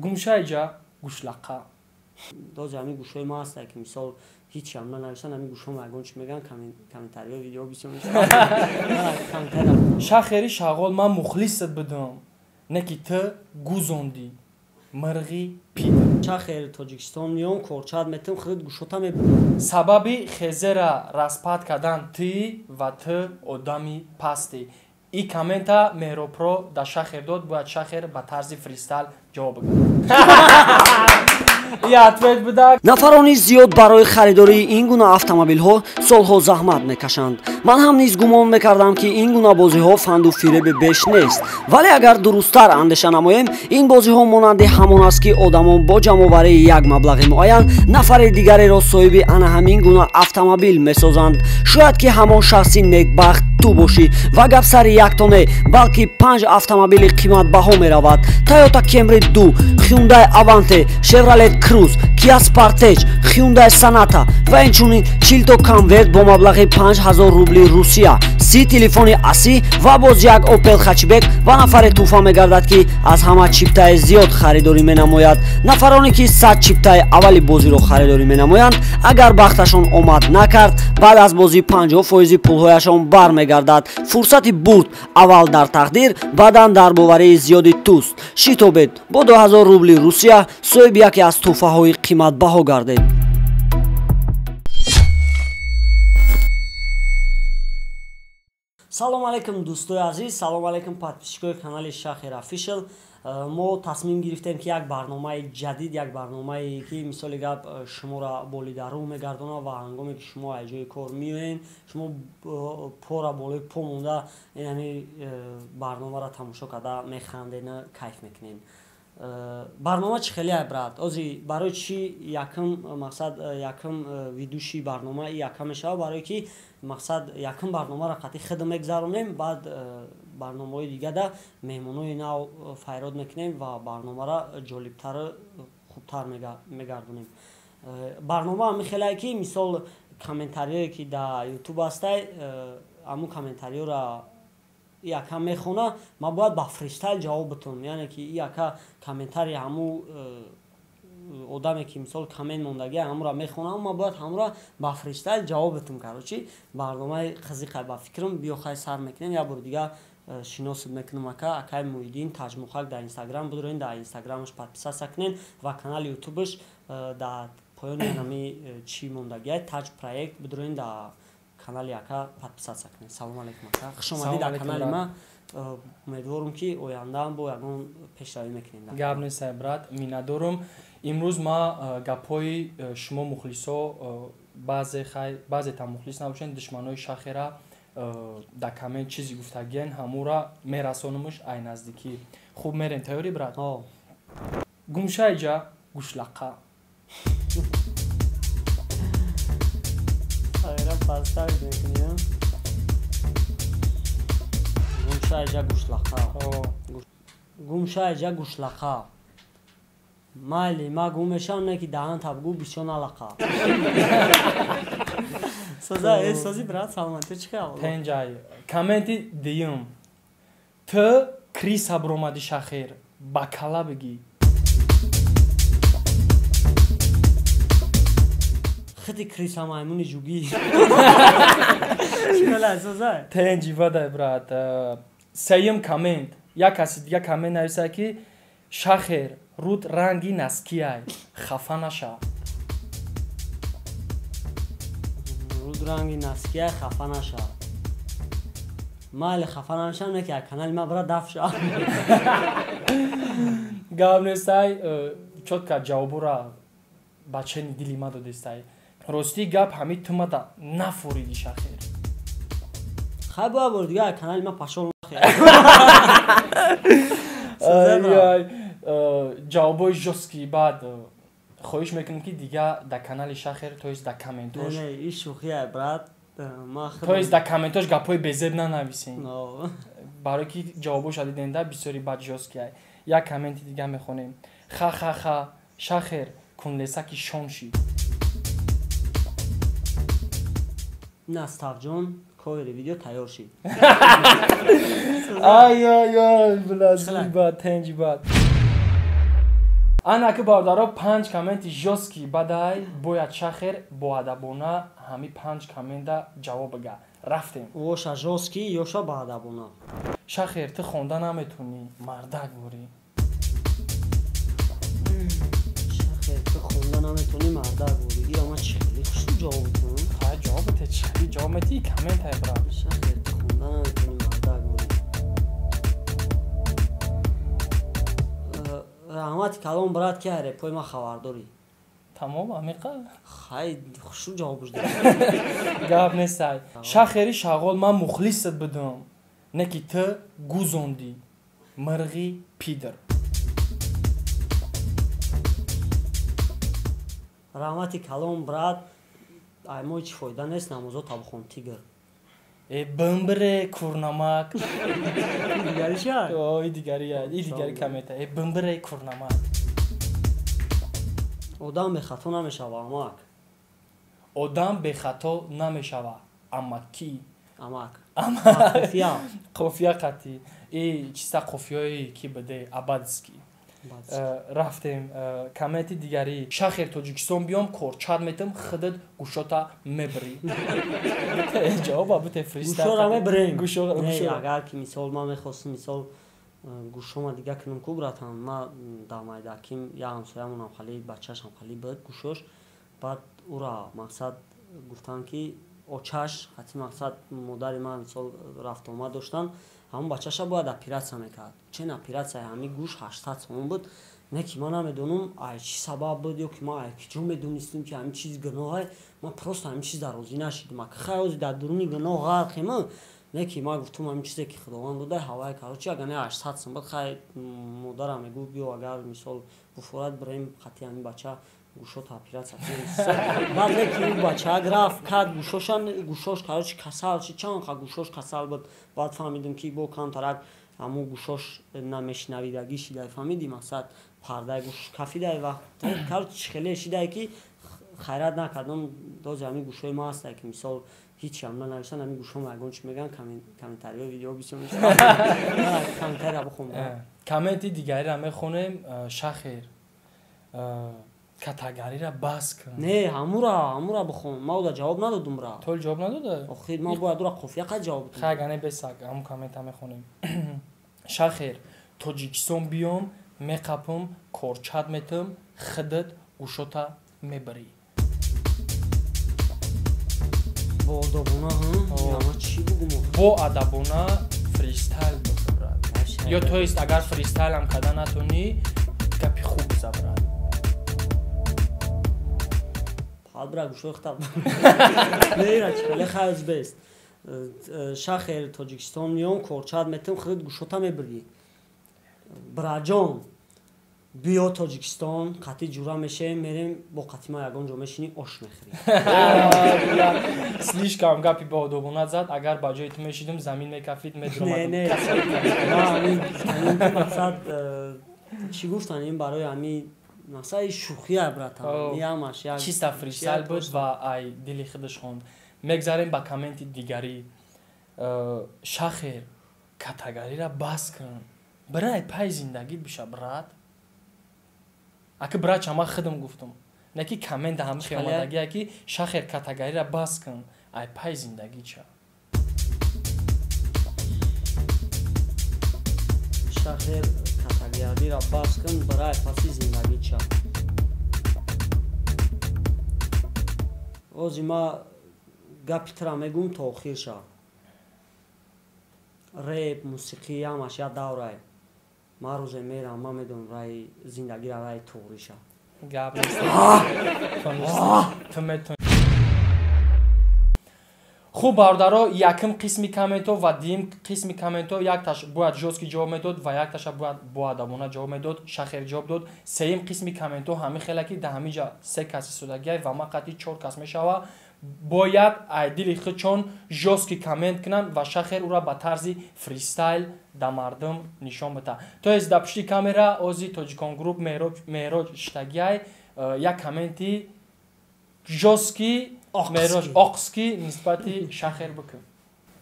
гумшайҷа гӯшлаққа. Доз ҳамин гӯшҳои ма ҳаста ки мисол ҳеҷ ам нанависан, ҳамин гӯшҳоам ягон чӣ мегӯянд, комментариҳо видео бисёр мешавад. Шахери шағол ман мухлисат будам, не ки ту гӯзондӣ мирғи пида. Шахер Тоҷикистон миём, корчаат метавам, худат гӯшота мебудам. Сабаби хезера распад кардан ту ва ту одами пастӣ. И коммента Меҳробро дар Шахер дод, бояд Шахер ба тарзи фристайл ҷавоб бигӯяд. Нафарони зиёд барои харидории ин гуна автомобилҳо солҳо заҳмат мекашанд. Ман ҳам низ гумон мекардам ки ин гуна бозиҳо фанду фиреби беш нест. Вале агар дурусттар андеша намоем, ин бозиҳо монанди ҳамон аст ки одамон бо ҷамъоварии як маблағи муайян нафари дигареро соҳиби ана ҳамин гуна автомобил месозанд. Шояд ки ҳамон шахси некбахт ту бошӣ ва гап сари якто не, балки 5 автомобили қиматбаҳо меравад. Toyota Camry 2, Hyundai Avante, Chevrolet Cruze, Kia Sportage, Hyundai Sonata ва инчунин 40 то конверт бо маблағи 5000 рубли Русия, 30 телефони асӣ ва боз як Opel Hatchback ва нафаре туҳфа мегардад ки аз ҳама чиптаи зиёд харидорӣ менамояд. Нафароне ки 100 чиптаи аввали бозиро харидорӣ менамоянд, агар бахташон омад накард, баъд аз бозӣ 50% пулҳояшон бармегардад. Фурсати бурд аввал дар тақдир, баъдан дар боварии зиёди туст. Шитобед бо 2000 рубли Русия соҳиби яке аз туҳфаҳои қиматбаҳо гардед. Салом алейкум дӯстои азиз, салом алейкум подписчикои канали Шахер Official. Мо тасмим гирифтем ки як барномаи ҷадид, як барномае ки мисоли гап шуморо болидарӯ мегардонад ва ҳангоме ки шумо аз ҷои кор меоед, шумо пора болои по монда яъне барномаро тамошо карда механдед, кайф мекунед. Барнома чӣ хеле брат? Ози барои чӣ якум мақсад якум видуши барнома якум мешавад? Барое ки мақсад якум барномаро қатъи худо мегзаронем, баъд барномаҳои дигада меҳмонои нав файрод мекунем ва барномаро ҷолибтару хубтар мегардонем. Барнома ҳамин хелае ки мисол комментариҳое ки дар YouTube ҳастай, ҳамун комментариҳоро яка мехона, ма бояд ба фристайл ҷавоб битум, яъне ки яка комментари ҳамун одаме ки мисол коммент мондагия ҳамуро мехонам, ма бояд ҳамуро ба фристайл ҷавоб битум. Карочи барномаи хизиқай ба фикрам биёхай сар мекунем. Я бори дига шиносиб мекунам акай Муҳиддин Таҷмухак дар Инстаграм бидорен, дар Инстаграмаш подписация кунен ва канали ютубаш дар поёни нами чӣ мондагия Таҷ проект бидорен, дар канали яка подписация кунед. Салом алейкум ака. Хуш омадед дар канали ма. Умедворам ки ояндаам бо ягон пешравӣ мекунем. Гап нест брат, миннатдорам. Имрӯз ма гапҳои шумо мухлисо, баъзета мухлис набошед, душманои Шахера дар коммент чизе гуфтагиен, ҳамура мерасонамш ай наздикӣ. Хуб мерем, тайёрӣ брат? Гумшайҷа гӯшлаққа. Гумшайҷа гӯшлаққа. Майли ма гум мешавам, не ки даҳан табгӯ бисёр налаққа. Созӣ брат, саломатӣ чӣ хел? Тенҷай. Комменти диюм. Ту криса биромади Шахер, ба кала бигӣ. Хити криса маймуни ҷугӣ. Тенҷи вадай брат. Сеюм коммент. Як каси дига коммент нависа ки Шахер руд ранги наскияй, хафа наша. Руд ранги наскияй, хафа наша. Майли хафа намешам, не ки аз канали ма бира дафт ша. Гап нестай, чотка ҷавобура ба чени дили ма додестай. Рости гап ҳамид ту мада нафориди Шахер. Хай боя бори дига аз канали ма пашол нахе. ҷавобои жостки баъд хоҳиш мекунем ки дига дар канали Шахер тоест дар комментош. Не, ин шӯхия брат. Тоест дар комментош гапҳои безеб нанависем. Барое ки ҷавобоша диденда бисёри бад жосткиай. Як комменти дига мехонем. Ха Шахер кунлесаки шонши. Наставҷон ковери видео тайёр шид. Ай, блазби бад, тенҷи бад. ана ки бародаро 5 комменти жёстки бадай бояд шахер боадабона ҳами 5 коммента ҷавоб га рафтем оша жёстки ёша боадабона шахер ту хонда наметунӣ мардак бурӣ шахер ту хонда наметунӣ мардак бурӣ ама чили хушу ҷавоб тун хай ҷавобите чили ҷавомети комментай брат шахер ту хонда наметунӣ мардак бурӣ раҳмати калом брат ки аре пой ма хабардорӣ тамом амиқа хай хушу ҷавобш дад гап нестай шахери шағол ман мухлисат будам не ки ту гузондӣ мирғи пидр раҳмати калом брат аймои чӣ фоида нест намозо табхон тигр бимбире курнамак дигариша и дигари коммента бимбире курнамак одам бехато намешава амак одам бехато намешава амак ки амак қофия қофия қатӣ чиста қофияе ки биде абадски рафтем комменти дигари шахер тоҷикистон биём корчат метам хидат гушота мебирӣ ҷавоба бите гушора мебирем агар ки мисол ман мехостам мисол гушома дига кинам ку братам ма дамайдаким я ҳамсоямонам хали бачашам хали бад гушош баъд ура мақсад гуфтан ки очаш хати мақсад модари ман мисол рафтомад доштан ҳамон бачаша бояд оператсия мекард чен оператсияи ҳами гӯш 800 сомон буд не ки ман намедонам ай чӣ сабаб буд ё ки ман айкиҷо медонистам ки ҳамин чиз гуноҳе ман просто ҳамин чизда розӣ нашидам ака хай ҳозир дар дуруни гуноҳ ғарқем не ки ман гуфтам ҳамин чизе ки худованд дода ҳавае карочи агар не 800 сом буд хай модарам мегӯ биё агар мисол буфорат бирем хати ҳамин бача гӯшота оператсия баъд не ки ӯ бача рафт кард гӯшош карочи касал чи чанд ха гӯшош касал буд баъд фаҳмидем ки бо камтарак ҳамун гӯшош намешнавидагӣ шидай фаҳмидӣ мақсад пардаи гӯш кафидай вақт карочи хеле шидай ки хайрат накардам дози ҳамин гӯшои ма ҳастай ки мисол ҳичи ҳам нанависан ҳамин гӯшома ягон чи мегӯян комментариҳо видео бисёр комментария бихонам комменти дигариро мехонем шахер катагарира бас кун не ҳамура бихон ма уда ҷавоб надодум бра то ҷавоб надода охир ман бояд ура қофия қад ҷавоб дидам хагане бесак ҳамун коммента мехонем шахер тоҷикистон биём меқапам корчат метам хидат гӯшота мебирӣ бо адабона ама чӣ бугум бо адабона фристайл бисабрад ё тоист агар фристайлам карда натонӣ гапи хуб бисабрад бра гӯшои хитаб нера чиқале хайз бест шахер тоҷикистон миём корчат метам хидат гӯшота мебирӣ браҷон биё тоҷикистон қати ҷура мешавем мерем бо қати ма ягон ҷо мешинем ош мехӯрем слишком гапи боодобона зад агар ба ҷои ту мешидам замин мекафид медумақсад чӣ гуфтан ин барои ҳамин мақсади шӯхия братам ямаш як чиста фристайл буд ва ай дили худаш хонд мегзарем ба комменти дигарӣ шахер катагарира бас кун бирай пай зиндагӣ биша брат аки брат чама худам гуфтам не ки коммент ҳами хиёмадагия ки шахер катагарира бас кун ай пай зиндагӣ ча шахер катагарира бас кун бирай паси зиндагӣ ча ҳозир ма гапи тра мегӯм то охир ша реп мусиқӣ ҳамаш як даврае ман рӯзе мерам ман медонам раи зиндагира раи туғриша гап хуб бародаро якм қисми комментҳо ва дуюм қисми комментҳо якташ бояд жёстки ҷавоб медод ва якташа бояд боадабона ҷавоб медод шахер ҷавоб дод сеюм қисми комментҳо ҳамин хеле ки да ҳамин ҷа 3 кас истодагиай ва ма қати 4 кас мешава бояд дили худчон жёстки коммент кунанд ва шахер ура ба тарзи фристайл да мардум нишон бита то есть да пишти камера ози тоҷикон груп меҳроҷ иштагиай як комменти жёстки меҳроҷ оқски нисбати шахер бикун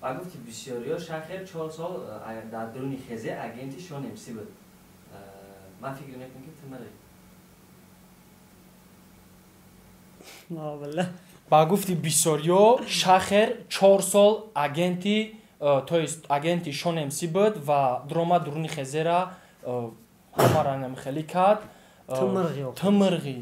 ва гуфти бисёриё шахер 4 сол дар дуруни хезе агенти шон мс буд ман фикр мекунам ки ту мери ба гуфти бисёриё Шахер 4 сол агенти то есть агенти Шон-МС буд ва дрома дуруни хезера ҳамара намхели кард тимирғӣ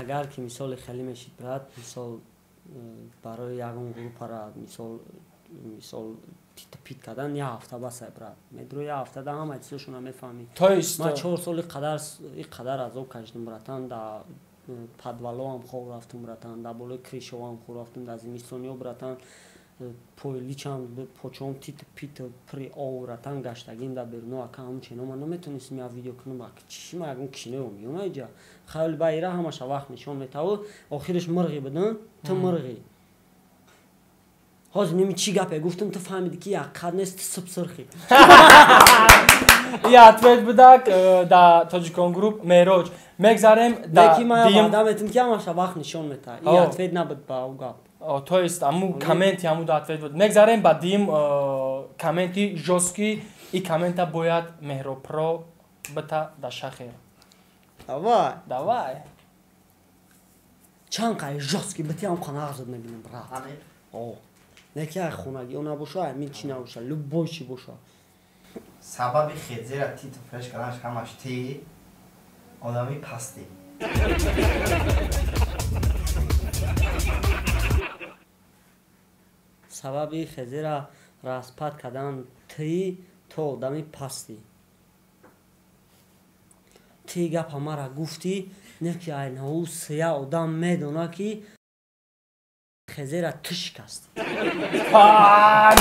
агар ки мисоли хеле мешид брат мисол барои ягон группара мисол пит кардан я ҳафта басай брат медро я ҳафтада ҳама чизошона мефаҳмӣ ман 4 соли қадар азоб кашидам братан да падвалоам хоб рафтум братан да болои кришовам хоб рафтум да зимистониё братан пойличам почом тит пит при ов братан гаштагим да беруно ака ҳамчено ман наметонистим я видео кунам ба чӣ ма ягон киноё миёна иҷа хавли байра ҳамаша вақт нишон метаву охираш мирғӣ бидун ту мирғӣ ҳозир ними чӣ гапе гуфтум ту фаҳмиди ки яққад нест субсирхӣ я ответ будак да тоҷикон групп мероҷ мегзарем леки ма баъда метим ки ҳамаша вақт нишон метаҳад и ответ набуд ба у гап то есть аму комменти амуда ответ буд мегзарем ба дим комменти жёстки и коммента бояд меҳробпро бита да Шахер давай чанд қай жёстки битиам қанақ зуд мебинем брат неки ай хонагиё набоша аймин чӣ набоша любой чӣ боша сабаби хезера титу фреш карданаш ҳамаш ти одами пастӣ сабаби хезера распад кардан ти то одами пастӣ ти гапа мара гуфтӣ не ки айнаҳу сия одам медона ки хезера ту шикаст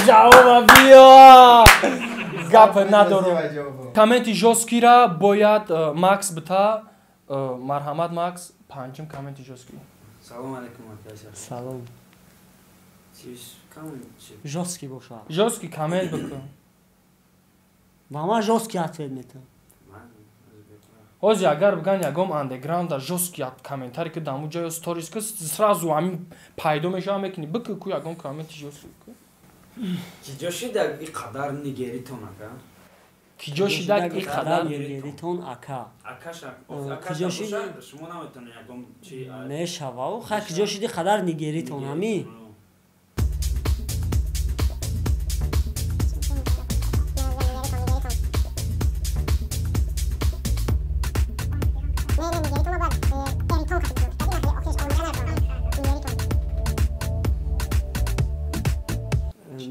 ҷавоба биё гап надорум комменти жёсткира бояд макс бита марҳамат макс панҷум комменти жёстки салом алейкум салом жёстки боша жёстки коммент бикун ва ман жёстки ответ метам ҳозир агар биган ягом андеграунда жёстки комментаре ки даму ҷоё сторис ки сразу ҳамин пайдо мешава мекунӣ бикун ку ягон комменти жёстки киҷо шида иқадар нигеритон ака киҷо шида иқадар нигеритон ака киҷо шида шумо наметонед ягон чи мешавау ха киҷо шиди қадар нигеритон ҳами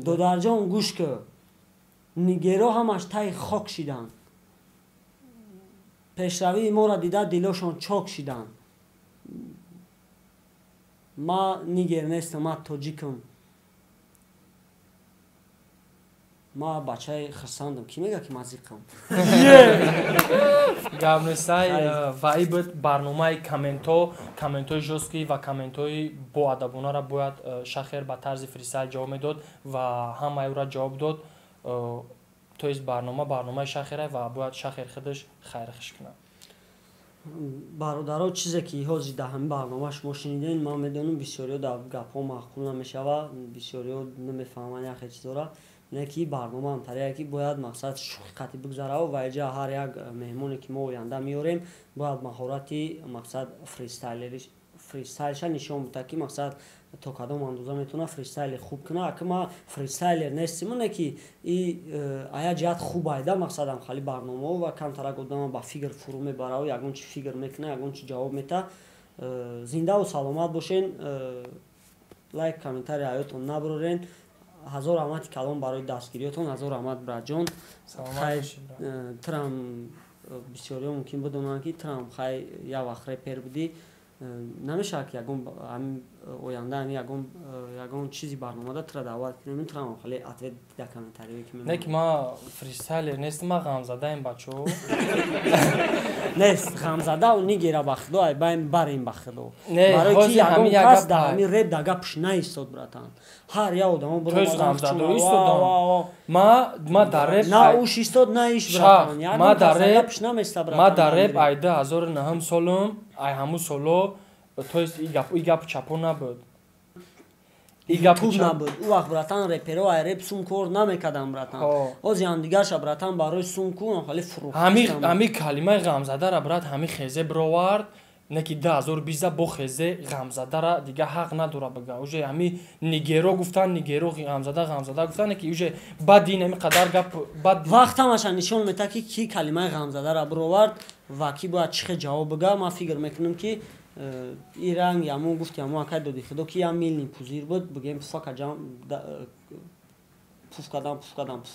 додарҷон гӯш кӣ нигеро ҳамаш таи хок шиданд пешравии моро дида дилошон чок шиданд ма нигер нестам ма тоҷикам ма бачаи хирсандам ки мега ки мазиқам гапнесай ваи буд барномаи комментҳои жёстки ва комментҳои боадабонаро бояд Шахер ба тарзи фристайл ҷавоб медод ва ҳамаеро ҷавоб дод то есть барномаи Шахера ва бояд Шахер худаш хайрхиш кунад бародаро чизе ки ҳозир дар ҳамин барнома шумо шинидем ман медонам бисёриё дар гапҳо маъқул намешавад бисёриё намефаҳманд яхе чизора не ки барнома амтария ки бояд мақсад шуқиқати бигзараву ва иҷа ҳар як меҳмоне ки мо оянда меорем бояд маҳорати мақсад фристайлша нишон бида ки мақсад то кадом андоза метавона фристайли хуб куна ака ма фристайлер нестим не ки и ая ҷиҳат хуб айда мақсадам хали барномао ва камтарак одама ба фикр фурӯ мебараву ягон чи фикр мекуна ягон чи ҷавоб мета зиндаву саломат бошен лайк комментари ҳаётон набурорен ҳазор раҳмати калон барои дастгириётон ҳазор раҳмат братҷон хай трам бисёриё мумкин бидонанд ки трам хай як вақт репер будӣ намешавад ки ягон оянда ягон чизи барномада тра даъват кунем метавонам хали ответ дида комментариҳое ки не ки ма фристайлер нестам ма ғамзадаем бачаҳо нест ғамзадау нигера ба худо ай байм барем ба худо Не, барои ки ҳозир ягон ҳамин як кас гап дар ҳай. ҳамин реп дар гапш наистод братан ҳар як одамо Тоз ғамзада истодам ма дар реп на уш истод на иш братан ма ягон дар кас дар реп гапш наместа братан ма дар реп айда 19 солум ай ҳамун соло то есть и гап чапон набуд ютуб набуд у вақт братан реперо ай реп сум кор намекардам братан ози андигарша братан барои сумку хали фурӯхт ҳами калимаи ғамзадара брат ҳами хезе бировард неки 2020 бо хезе ғамзадара дига ҳақ надора бага уже ҳами нигеро гуфтан нигеро ғамзада гуфтан неки уже баъди ин ҳами қадар гап бад вақтамаша нишон мета ки калимаи ғамзадара бировард ва ки бояд чихе ҷавоб бага ман фикр мекунам ки иранг яму гуфт яму акай доди худо ки ям милни пузир буд бигем пуфака ҷам пуф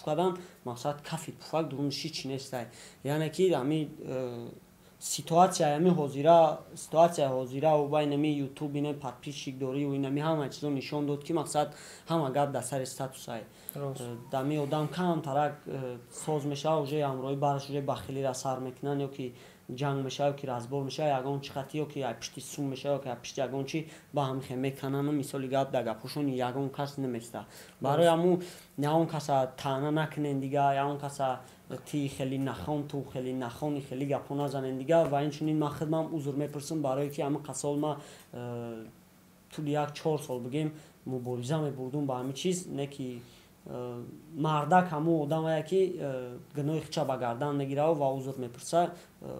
кадан мақсад кафи пуфак дуруниши чи нестай яъне ки ҳами ситуатсияи ҳозира ва байни ҳами ютуб ин подписчикдорӣ ва ин ҳами ҳама чизо нишон дод ки мақсад ҳама гап дар сари статусай дами одам камтарак соз мешава уже ҳамроҳи баъдаш уже ба хелира сар мекунанд ё ки ҷанг мешава ё ки разбор мешава ягон чи хати ё ки ай пишти сум мешава ё ки ай пишти ягон чи ба ҳам хе мекананд мисоли гап дар гапҳошон ягон кас наместа барои ҳамун ягон каса таъна накунен дига ягон каса ти хеле нахон ту хеле нахони хеле гапҳо назанен дига ва инчунин ман худмам узр мепурсам барое ки ҳамин қасол ма тӯли 1-4 сол бигем мубориза мебурдум ба ҳамин чиз не ки мардак ҳамун одамая ки гуноҳи худша ба гардан мегирава ва узр мепурса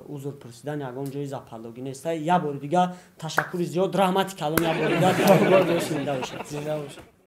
узр пурсидан ягон ҷои запардогӣ неста як бори дига ташаккури зиёд раҳмати калон як бори дига шунда бошад.